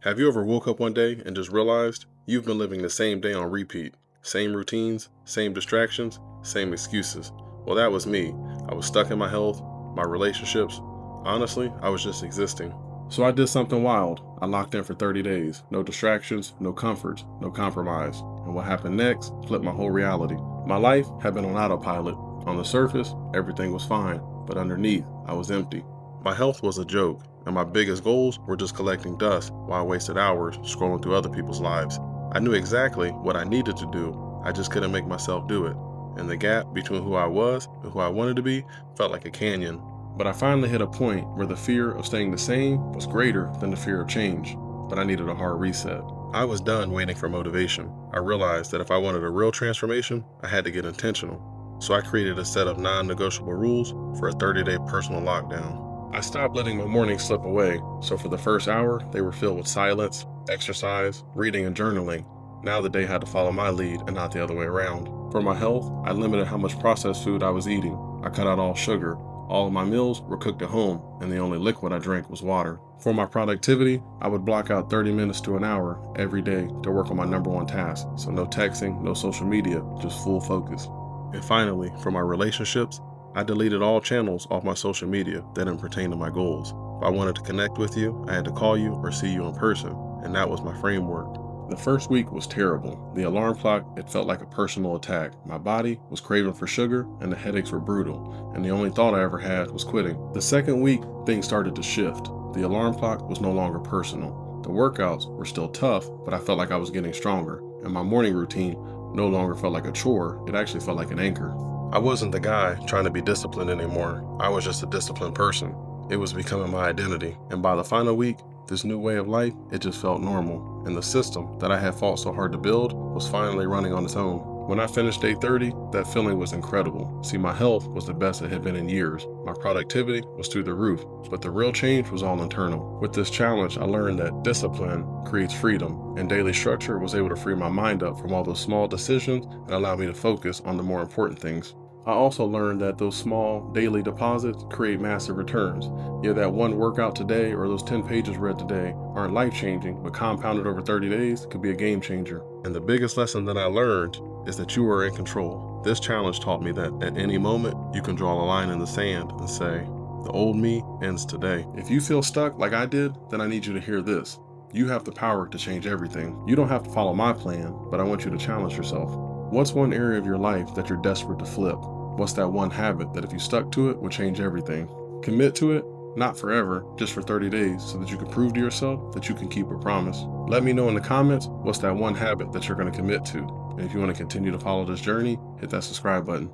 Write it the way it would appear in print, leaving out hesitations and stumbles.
Have you ever woke up one day and just realized you've been living the same day on repeat? Same routines, same distractions, same excuses. Well, that was me. I was stuck in my health, my relationships. Honestly, I was just existing. So I did something wild. I locked in for 30 days. No distractions, no comforts, no compromise. And what happened next flipped my whole reality. My life had been on autopilot. On the surface, everything was fine, but underneath, I was empty. My health was a joke, and my biggest goals were just collecting dust while I wasted hours scrolling through other people's lives. I knew exactly what I needed to do, I just couldn't make myself do it. And the gap between who I was and who I wanted to be felt like a canyon. But I finally hit a point where the fear of staying the same was greater than the fear of change. But I needed a hard reset. I was done waiting for motivation. I realized that if I wanted a real transformation, I had to get intentional. So I created a set of non-negotiable rules for a 30-day personal lockdown. I stopped letting my mornings slip away, so for the first hour, they were filled with silence, exercise, reading, and journaling. Now the day had to follow my lead and not the other way around. For my health, I limited how much processed food I was eating. I cut out all sugar. All of my meals were cooked at home, and the only liquid I drank was water. For my productivity, I would block out 30 minutes to an hour every day to work on my number one task. So no texting, no social media, just full focus. And finally, for my relationships, I deleted all channels off my social media that didn't pertain to my goals. If I wanted to connect with you, I had to call you or see you in person, and that was my framework. The first week was terrible. The alarm clock, it felt like a personal attack. My body was craving for sugar, and the headaches were brutal, and the only thought I ever had was quitting. The second week, things started to shift. The alarm clock was no longer personal. The workouts were still tough, but I felt like I was getting stronger, and my morning routine no longer felt like a chore, it actually felt like an anchor. I wasn't the guy trying to be disciplined anymore. I was just a disciplined person. It was becoming my identity. And by the final week, this new way of life, it just felt normal. And the system that I had fought so hard to build was finally running on its own. When I finished day 30, that feeling was incredible. See, my health was the best it had been in years. My productivity was through the roof, but the real change was all internal. With this challenge, I learned that discipline creates freedom, and daily structure was able to free my mind up from all those small decisions and allow me to focus on the more important things. I also learned that those small daily deposits create massive returns. Yeah, that one workout today or those 10 pages read today aren't life-changing, but compounded over 30 days could be a game changer. And the biggest lesson that I learned is that you are in control. This challenge taught me that at any moment, you can draw a line in the sand and say, the old me ends today. If you feel stuck like I did, then I need you to hear this. You have the power to change everything. You don't have to follow my plan, but I want you to challenge yourself. What's one area of your life that you're desperate to flip? What's that one habit that if you stuck to it would change everything? Commit to it, not forever, just for 30 days so that you can prove to yourself that you can keep a promise. Let me know in the comments what's that one habit that you're going to commit to. And if you want to continue to follow this journey, hit that subscribe button.